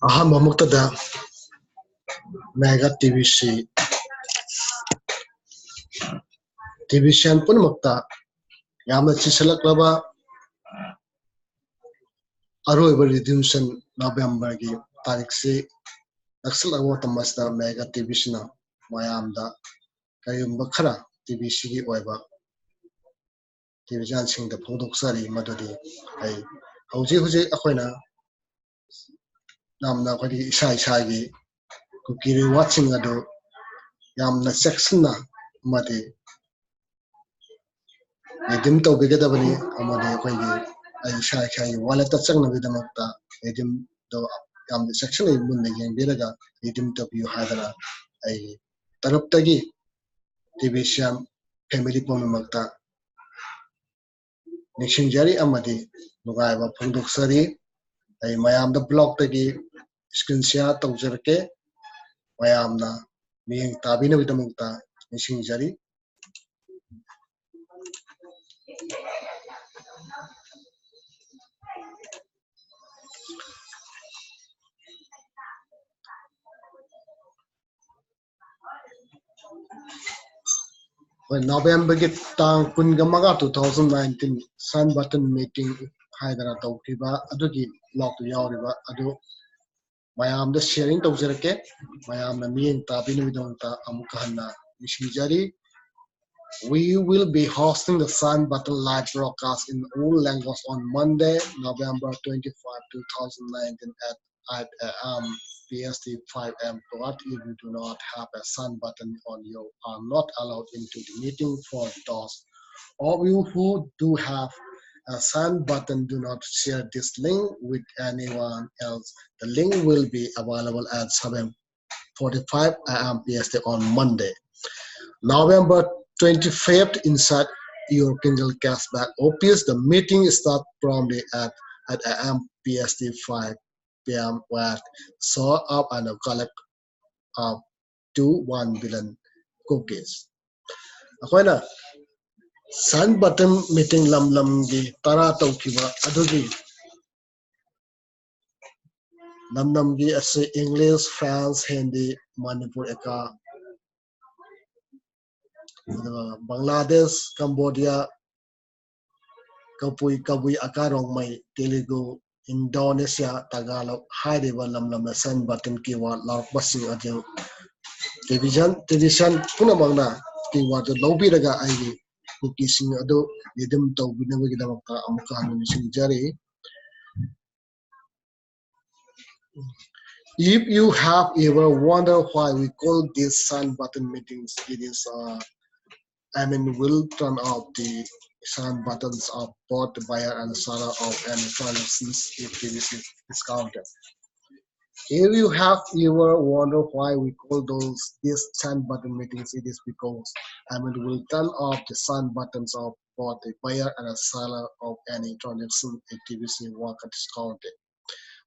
ꯑꯍꯥꯟꯕ ꯃꯛꯇꯗ mega TV ꯄꯨꯝꯅꯃꯛꯇ ꯌꯥꯝꯅ ꯆꯤꯁꯤꯜꯂꯛꯂꯕ ꯑꯔꯣꯏꯕ ꯔꯤꯗꯤꯝꯁꯟ ꯅꯕꯦꯝꯕꯔꯒꯤ ꯇꯥꯔꯤꯛꯁꯤ ꯅꯛꯁꯤꯜꯂꯛꯄ ꯃꯇꯝ ꯑꯁꯤꯗ ꯃꯦꯒꯥ ꯇꯤꯚꯤꯁꯤꯅ ꯃꯌꯥꯝꯗ ꯀꯔꯤꯒꯨꯝꯕ ꯈꯔ ꯇꯤꯚꯤꯁꯤꯒꯤ ꯑꯣꯏꯕ ꯇꯤꯚꯤꯖꯟꯁꯤꯡꯗ ꯐꯣꯡꯗꯣꯛꯆꯔꯤ ꯃꯗꯨꯗꯤ ꯍꯧꯖꯤꯛ ꯑꯩꯈꯣꯏꯅ ꯌꯥꯝꯅ ꯑꯩꯈꯣꯏꯒꯤ ꯏꯁꯥꯒꯤ ꯀꯨꯀꯤ ꯔꯤꯋꯥꯔꯗꯁꯤꯡ ꯑꯗꯨ ꯌꯥꯝꯅ ꯆꯦꯛꯁꯤꯟꯅ ꯑꯃꯗꯤ ꯔꯤꯗꯤꯝ ꯇꯧꯕꯤꯒꯗꯕꯅꯤ ꯑꯃꯗꯤ ꯑꯩꯈꯣꯏꯒꯤ ꯏꯁꯥꯒꯤ ꯋꯥꯂꯦꯠꯇ ꯆꯪꯅꯕꯒꯤꯗꯃꯛꯇ ꯔꯤꯗꯤꯝꯗꯣ ꯌꯥꯝꯅ ꯆꯦꯛꯁꯤꯟꯅ ꯃꯨꯟꯅ ꯌꯦꯡꯕꯤꯔꯒ ꯔꯤꯗꯤꯝ ꯇꯧꯕꯤꯌꯨ ꯍꯥꯏꯗꯅ ꯑꯩꯒꯤ ꯇꯔꯞꯇꯒꯤ ꯇꯤꯚꯤꯁꯤꯌꯥꯟ ꯐꯦꯃꯤꯂꯤ ꯄꯨꯝꯅꯃꯛꯇ ꯅꯤꯡꯁꯤꯡꯖꯔꯤ ꯑꯃꯗꯤ ꯅꯨꯡꯉꯥꯏꯕ ꯐꯣꯡꯗꯣꯛꯆꯔꯤ ꯑꯩ ꯃꯌꯥꯝꯗ ꯕ꯭ꯂꯣꯛꯇꯒꯤ ꯁ꯭ꯀ꯭ꯔꯤꯟ ꯁꯤꯌꯥꯔ ꯇꯧꯖꯔꯛꯀꯦ ꯃꯌꯥꯝꯅ ꯃꯤꯠꯌꯦꯡ ꯇꯥꯕꯤꯅꯕꯒꯤꯗꯃꯛꯇ ꯅꯤꯡꯁꯤꯡꯖꯔꯤ ꯅꯕꯦꯝꯕꯔꯒꯤ ꯇꯥꯡ 15, 2019 ꯁꯟ ꯕꯇꯟ ꯃꯤꯇꯤꯡ ꯍꯥꯏꯗꯅ ꯇꯧꯈꯤꯕ ꯑꯗꯨꯒꯤ ꯕ꯭ꯂꯣꯛꯇ ꯌꯥꯎꯔꯤꯕ ꯑꯗꯨ ꯃꯌꯥꯝꯗ ꯁꯤꯌꯔꯤꯡ ꯇꯧꯖꯔꯛꯀꯦ ꯃꯌꯥꯝꯅ ꯃꯤꯠꯌꯦꯡ ꯇꯥꯕꯤꯅꯕꯒꯤꯗꯃꯛꯇ ꯑꯃꯨꯛ hꯟꯅ ꯅꯤꯡꯁꯤꯡꯖꯔꯤ. We will be hosting the Sun Button live broadcast in all languages on Monday, November 25, 2019 at 8 a.m. PST 5 a.m. But if you do not have a Sun Button on, you are not allowed into the meeting. For those of you who do have a Sun Button, do not share this link with anyone else. The link will be available at 7:45 a.m. PST on Monday, November 25th inside your Kindle Cashback office. The meeting starts promptly at a.m. PST 5 p.m. where show up and collect up to 1 billion cookies. ꯑꯩꯈꯣꯏꯅ ꯁꯟ button meeting ꯂꯝꯒꯤ ꯇꯔꯥ ꯇꯧꯈꯤꯕ ꯑꯗꯨꯒꯤ ꯂꯝꯒꯤ ꯑꯁꯤ English, France, Hindi, Manipur ꯑꯦꯀꯥ, ꯕꯪꯒ꯭ꯂꯥꯗꯦश, Cambodia, Kabui, ꯑꯀꯥꯔꯣꯡꯃꯩ, Telugu, Indonesia, ꯇꯥꯒꯥꯂꯣꯛ ꯍꯥꯏꯔꯤꯕ ꯂꯝꯗ ꯁꯟ button ꯀꯤꯋꯥꯔꯗ ꯂꯥꯎꯔꯛꯄꯁꯤꯡ ꯑꯗꯨ ꯇꯦꯂꯤꯚꯤꯖꯟ ꯄꯨꯝꯅꯃꯛꯅ ꯀꯤꯋꯥꯔꯗ ꯂꯧꯕꯤꯔꯒ ꯑꯩꯒꯤ ꯀꯨꯀꯤꯁꯤꯡ ꯑꯗꯨ ꯔꯤꯗꯤꯝ ꯇꯧꯕꯤꯅꯕꯒꯤꯗꯃꯛꯇ ꯑꯃꯨꯛꯀ ꯍꯟꯅ ꯅꯤꯡꯁꯤꯡꯖꯔꯤ. If you have ever wondered why we call these sun button meetings, it is will turn off the sun buttons of both the buyer and seller of any transactions if it is discounted. If you have ever wondered why we call these sun button meetings, it is because will turn off the sun buttons of both the buyer and the seller of any transaction if TBC work discounted.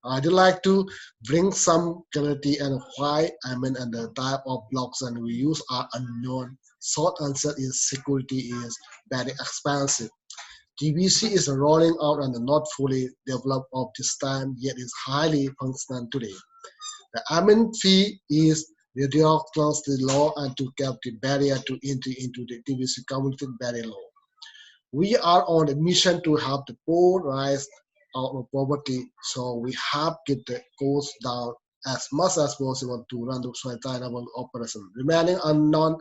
I'd like to bring some clarity and why and the type of blocks and we use are unknown. Short answer is security is very expensive. TBC is rolling out and not fully developed of this time, yet is highly functional today. The admin fee is ridiculously low and to keep the barrier to entry into the TBC community very low. We are on a mission to help the poor rise out of poverty, so we have kept the cost down as much as possible to run the sustainable operation, remaining unknown,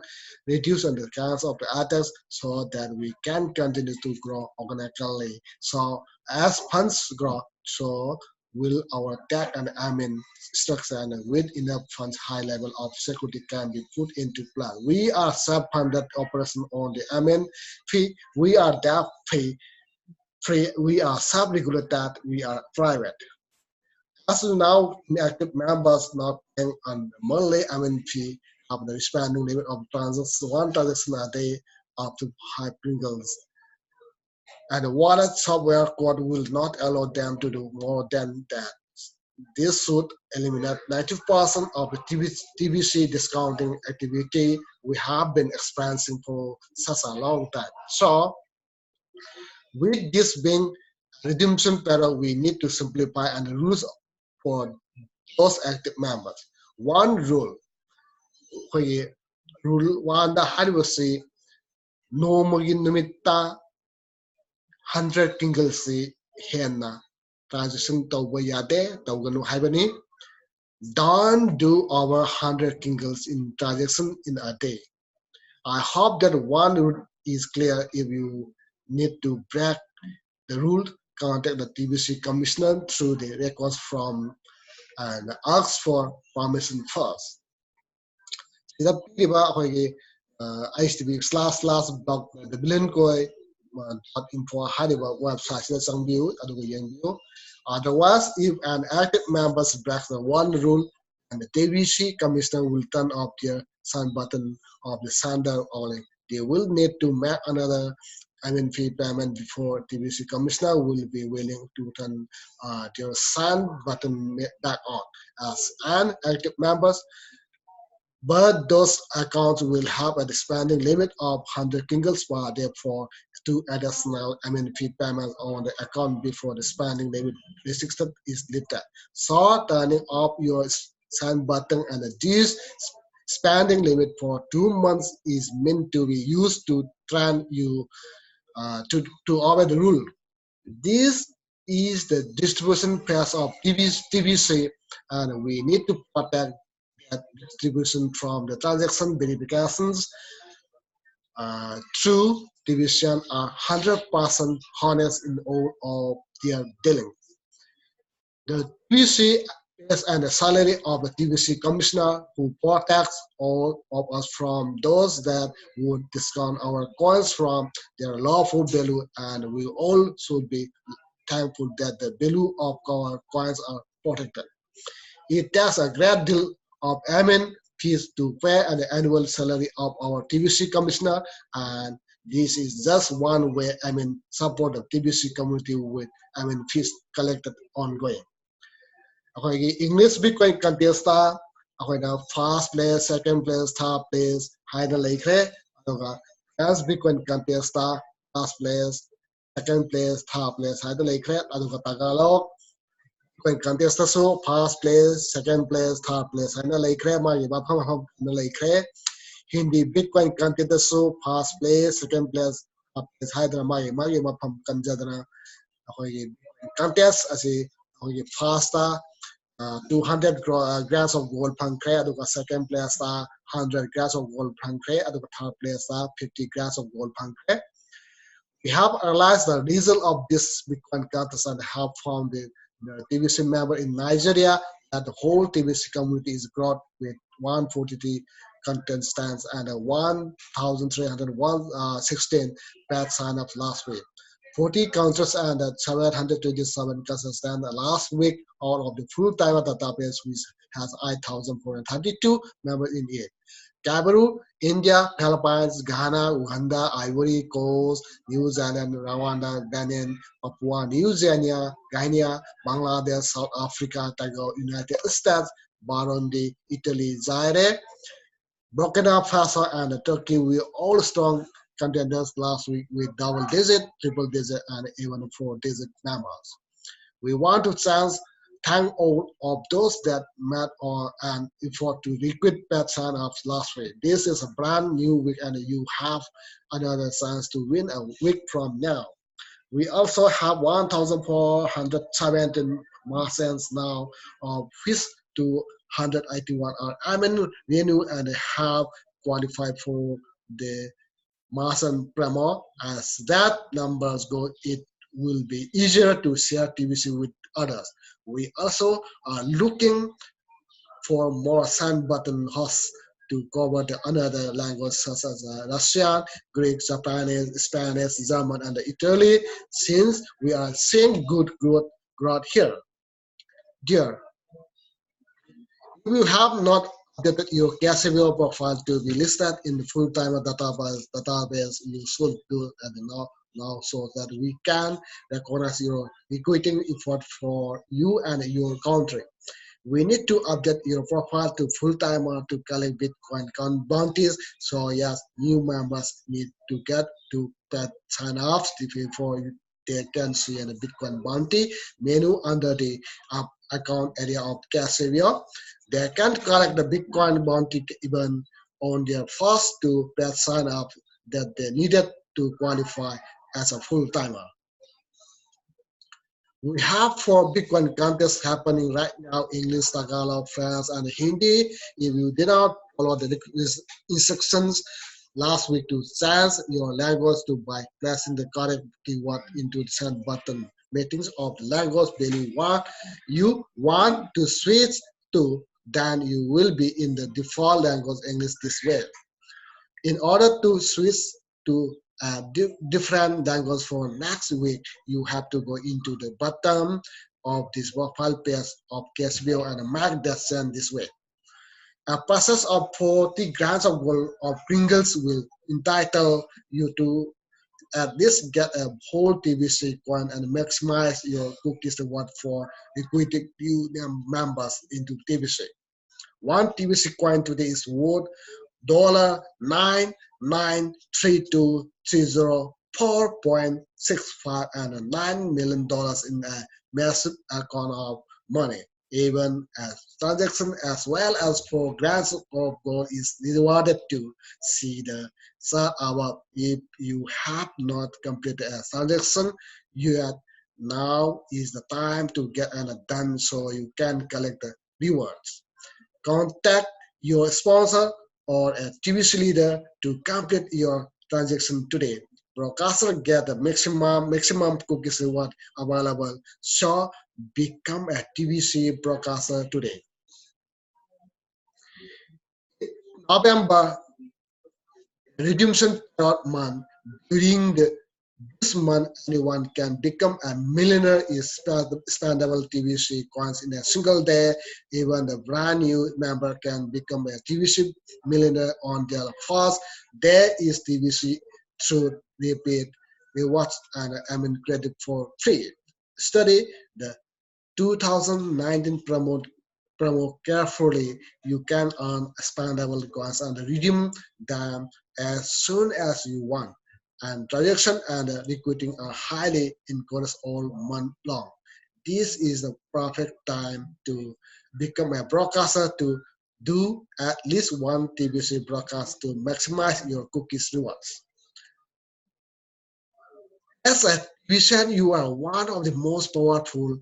reducing the chance of the attacks so that we can continue to grow organically. So as funds grow, so will our tech and admin structure and with enough funds, high level of security can be put into play. We are self-funded operation on the admin fee. We are debt free. We are self-regulated, we are private. As of now, active members not paying on the monthly admin fee have the expanding limit of transactions, 1 transaction a day up to 5 pringles. And the wallet software code will not allow them to do more than that. This should eliminate 90% of the TBC discounting activity we have been experiencing for such a long time. So, with this being redemption period, we need to simplify and rules for those active members. One rule, ꯑꯩꯈꯣꯏꯒꯤ rule 1ꯗ ꯍꯥꯏꯔꯤꯕꯁꯤ ꯅꯣꯡꯃꯒꯤ ꯅꯨꯃꯤꯠꯇ 100 ꯀꯤꯡꯒꯜꯁꯤ ꯍꯦꯟꯅ transaction ꯇꯧꯕ ꯌꯥꯗꯦ ꯇꯧꯒꯅꯨ ꯍꯥꯏꯕꯅꯤ. Don't do over 100 kingals in transaction in a day. I hope that one rule is clear. If you need to break the rule, contact the TBC commissioner through the records from and ask for permission first. ꯁꯤꯗ ꯄꯤꯔꯤꯕ ꯑꯩꯈꯣꯏꯒꯤ http://blog.info ꯍꯥꯏꯔꯤꯕ ꯋꯦꯕꯁꯥꯏꯠꯁꯤꯗ ꯆꯪꯕꯤꯌꯨ ꯑꯗꯨꯒ ꯌꯦꯡꯕꯤꯌꯨ. Otherwise, if an active member breaks the one rule, and the TBC commissioner will turn off their sign button of the sender only. They will need to make another fee payment before TBC commissioner will be willing to turn their sign button back on. As an active members, but those accounts will have a spending limit of 100 kingals per day for two additional fee payments on the account before the spending limit restriction is lifted. So turning off your sign button and this spending limit for 2 months is meant to be used to train you to obey the rule. This is the distribution phase of TBC, and we need to protect that distribution from the transaction verifications. True division are 100% honest in all of their dealings. The TBC is and the salary of the TBC commissioner who protects all of us from those that would discount our coins from their lawful value, and we all should be thankful that the value of our coins are protected. It takes a great deal of fees to pay the annual salary of our TBC commissioner, and this is just one way support the TBC community with fees collected ongoing. ꯑꯩꯈꯣꯏꯒꯤ English Bitcoin contest ꯑꯩꯈꯣꯏꯅ first place, second place, third place ꯍꯥꯏꯅ ꯂꯩꯈ꯭ꯔꯦ. ꯑꯗꯨꯒ French Bitcoin contest first place, second place, third place ꯍꯥꯏꯅ ꯂꯩꯈ꯭ꯔꯦ. ꯑꯗꯨꯒ Tagalog Bitcoin contestꯁꯨ first place, second place, third place ꯍꯥꯏꯅ ꯂꯩꯈ꯭ꯔꯦ. ꯃꯥꯒꯤ ꯃꯐꯝ ꯍꯥꯏꯅ ꯂꯩꯈ꯭ꯔꯦ. Hindi Bitcoin contestꯁꯨ first place, second place, third place ꯍꯥꯏꯗꯅ ꯃꯥꯒꯤ ꯃꯐꯝ ꯀꯟꯖꯗꯅ ꯑꯩꯈꯣꯏꯒꯤ contest ꯑꯁꯤ ꯑꯩꯈꯣꯏꯒꯤ first 200 grams of gold fangkre aduga second place 100 grams of gold fangkre aduga third place 50 grams of gold fangkre. We have analyzed the result of this Bitcoin contest and have found the TBC member in Nigeria that the whole TBC community is growth with 143 contestants and 1,316 paid sign-ups last week. 40 counters and 727 contestants last week out of the full-timer database, which has 8,432 members in it. Cameroon, India, Philippines, Ghana, Uganda, Ivory Coast, New Zealand, Rwanda, Benin, Papua New Guinea, Bangladesh, South Africa, Togo, United States, Burundi, Italy, Zaire, Burkina Faso, and Turkey were all strong contenders last week with double-digit, triple-digit, and even four-digit numbers. We want to thank all of those that made an effort to recruit paid sign-ups last week. This is a brand new week, and you have another chance to win a week from now. We also have 1,417 merchants now, of which 281 are renewed and have qualified for the merchant promo. As that numbers go, it will be easier to share TBC with others. We also are looking for more sign button hosts to cover the another language such as Russian, Greek, Japanese, Spanish, German, and Italy, since we are seeing good growth here. Dear, if you have not updated your Casio profile to be listed in the full-timer database, you should do it now so that we can recognize your recruiting effort for you and your country. We need to update your profile to full-timer to collect Bitcoin bounties. So yes, new members need to get to that sign-ups before they can see a Bitcoin bounty menu under the account area of Casavia. They can collect the Bitcoin bounty even on their first two paid sign up that they needed to qualify as a full timer. We have four Bitcoin contests happening right now: English, Tagalog, French, and Hindi. If you did not follow the instructions last week to change your language to by pressing the correct keyword into the send button meetings of the language you want to switch to, then you will be in the default language English this way. In order to switch to a different language for next week, you have to go into the bottom of this profile page of Casio and mark that send this way. A process of 40 grams of gold of Pringles will entitle you to at least get a whole TBC coin and maximize your cookies reward for recruiting new members into TBC. One TBC coin today is worth $9,932,304.65 and $9 million in a massive amount of money. Even as transaction as well as for grants of gold is rewarded to see the sir above. If you have not completed a transaction yet, now is the time to get it done so you can collect the rewards. Contact your sponsor or a TVC leader to complete your transaction today. Broadcaster get the maximum cookies reward available. So become a TVC broadcaster today. November redemption month during this month, anyone can become a millionaire is spendable TVC coins in a single day. Even the brand new member can become a TVC millionaire on their first day is TVC through repeat rewards and credit for free. Study the 2019 promo carefully. You can earn expandable coins and redeem them as soon as you want. And transaction and recruiting are highly encouraged all month long. This is the perfect time to become a broadcaster to do at least one TBC broadcast to maximize your cookies rewards. As a vision, you are one of the most powerful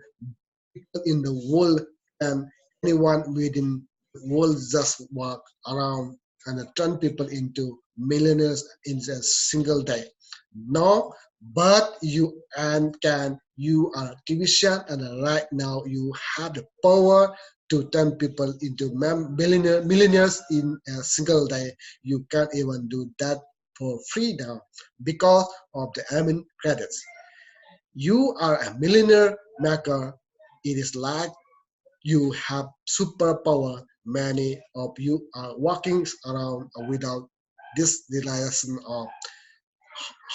in the world, and anyone within the world just walk around and turn people into millionaires in a single day. No, but you and can you are division and right now you have the power to turn people into millionaires in a single day. You can't even do that for free now because of the admin credits. You are a millionaire maker. It is like you have superpower. Many of you are walking around without this realization of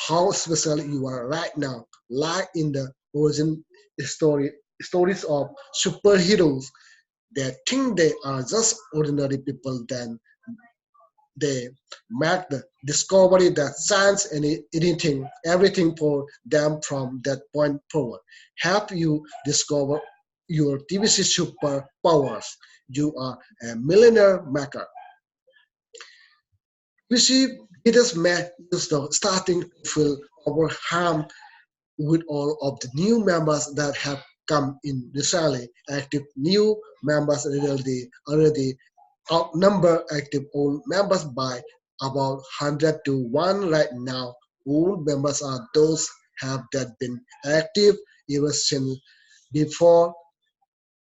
how special you are right now. Like in the origin stories of superheroes, they think they are just ordinary people. Then they make the discovery that science and anything, everything for them from that point forward. Help you discover your TVC superpowers. You are a millionaire maker. TVC leaders may use the starting to feel overwhelmed with all of the new members that have come in recently. Active new members already outnumber active old members by about 100 to 1 right now. Old members are those have that been active ever since before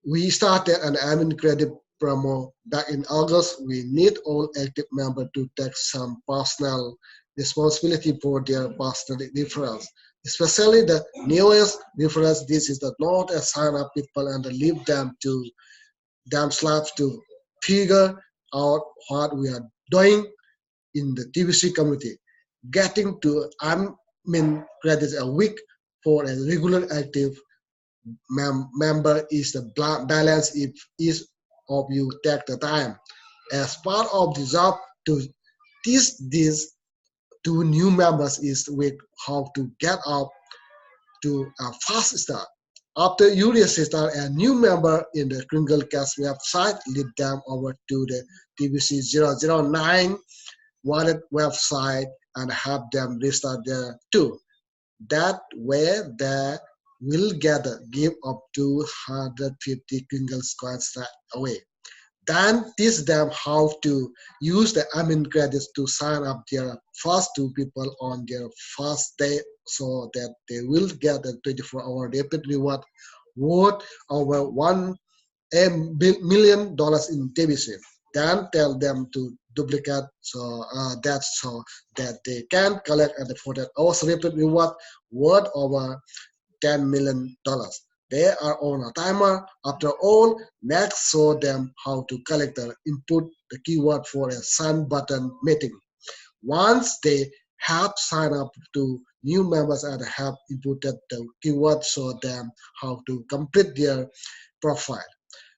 we started an admin credit promo back in August. We need all active members to take some personal responsibility for their personal referrals, especially the newest referrals. This is the not a sign up people and leave them to themselves to figure out what we are doing in the TVC community. Getting to credits a week for a regular active member is the balance if each of you take the time as part of the job to teach these two new members is with how to get up to a fast start. After you register a new member in the Kringle Cash website, lead them over to the TBC 009 wallet website and have them register there too. That way they will get a gift of 250 Kringle coins right away. Then teach them how to use the admin credits to sign up their first two people on their first day so that they will get a 24-hour rapid reward worth over $1 million in Tbc. Then tell them to duplicate so that they can collect at the 48 hours rapid reward worth over $10 million. They are on a timer. After all, next show them how to collect the input the keyword for a sign button meeting. Once they have signed up to new members and have inputted the keyword, show them how to complete their profile.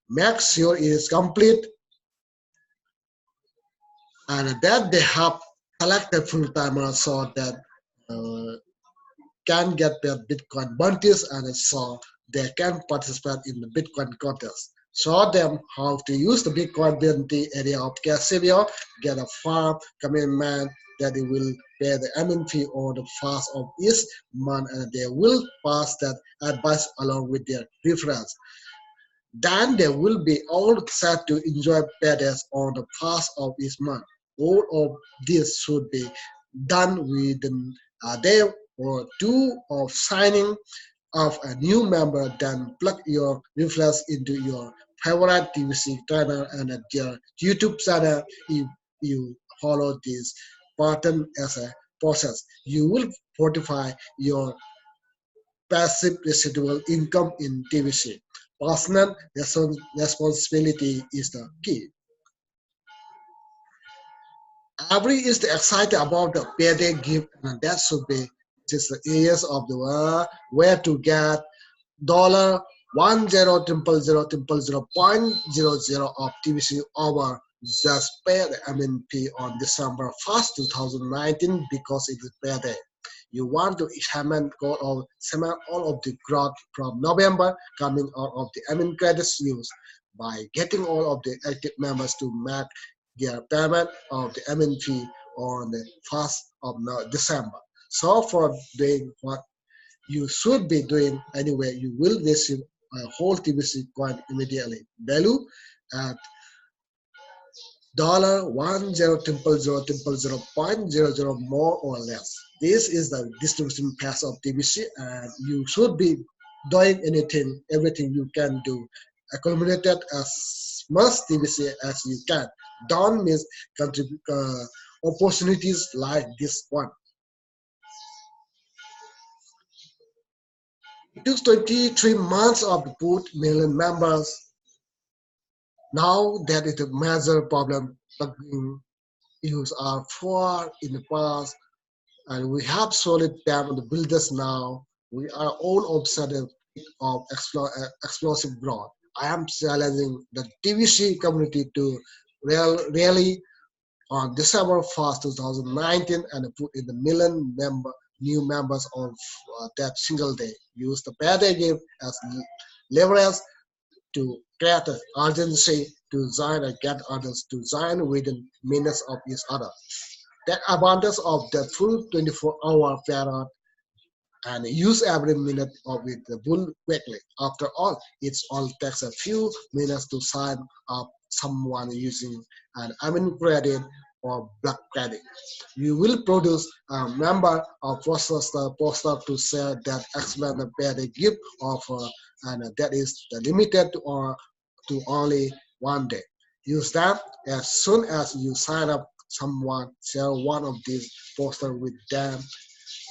Make sure it is complete and that they have selected full timer so that uh, can get their Bitcoin bounties and so they can participate in the Bitcoin contest. Show them how to use the Bitcoin bounty area of Casivio, get a farm commitment that they will pay the admin fee on the first of each month and they will pass that advice along with their reference. Then they will be all set to enjoy paydays on the first of each month. All of this should be done within a day or two of signing of a new member. Then plug your referrals into your favorite TVC channel and at your YouTube channel. If you follow this pattern as a process, you will fortify your passive residual income in TVC. Personal responsibility is the key. Every is excited about the payday gift, and that should be just the areas of the world where to get dollar 10,000,000,000.00 of TVC over just pay the MNP on December 1st, 2019 because it is payday. You want to examine all of the growth from November coming out of the admin credits used by getting all of the active members to make their payment of the admin fee on the 1st of December. So for doing what you should be doing anyway, you will receive a whole TBC coin immediately. Value at dollar 10,000,000,000.00 more or less. This is the distribution path of TBC, and you should be doing everything you can do, accumulated as much TBC as you can. Don't miss opportunities like this one. It took 23 months of put million members. Now that is a major problem. Plugin use are far in the past and we have solid them on the builders now. We are all obsessed of explosive growth. I am challenging the TVC community to really on December 1st, 2019 and put in the new members on that single day. Use the payday gift as leverage to create an urgency to join and get others to join within minutes of each other. The abundance of the full 24-hour period and use every minute of it the bull quickly. After all, it all takes a few minutes to sign up someone using an admin credit or black credit. You will produce a member of poster to share that explain the payday gift offer and that is limited to only one day. Use them as soon as you sign up someone, share one of these posters with them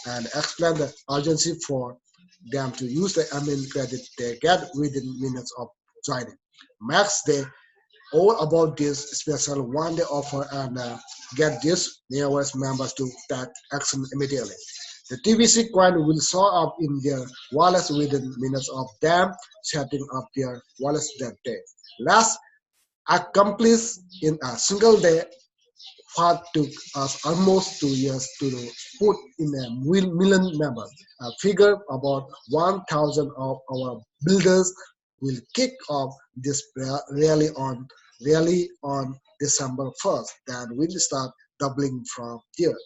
and explain the urgency for them to use the admin credit they get within minutes of joining. Max they all about this special one-day offer and get these newest members to take action immediately. The TBC coin will show up in their wallets within minutes of them setting up their wallets that day. Let's accomplish in a single day path took us almost 2 years to put in a million members. A figure about 1,000 of our builders will kick off this rally on December 1st. Then we'll start doubling from here.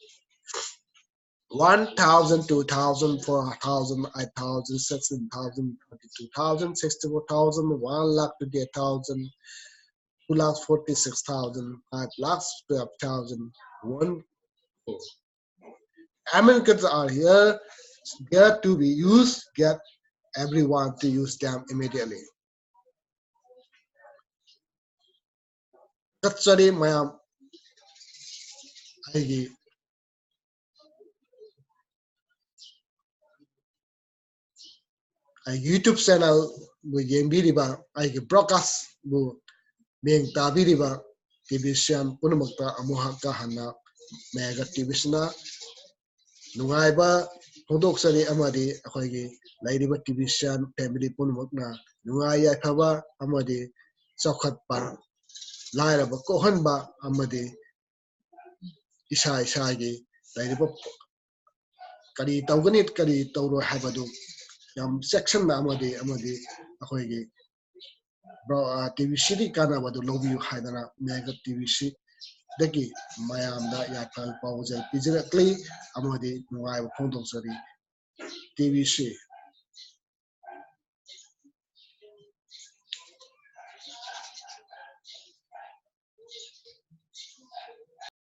1,000, 2,000, 4,000, 8,000, 16,000, 22,000, 64,000, 1,28,000, 2,46,000, 5,12,000, 1 crore. Americans are here, there to be used, get everyone to use them immediately. Katsari mayam aigi YouTube channel bu yembiriba aigi broadcast bu meng tabiriba television punamakta amuhakka hanna mega televisiona nungaiba hondokchari amadi akhoi lairiba television family punamakna nungai yaithaba amadi chokhatpa lairaba kohanba amadi isa isagi lairiba kari tawgani kari tawro habadu yam section amadi akhoi TBC kanabadu lobiyu haidana mega TBC dagi mayamda yakal pawjal pijirakli amadi nungai phondokchari TBC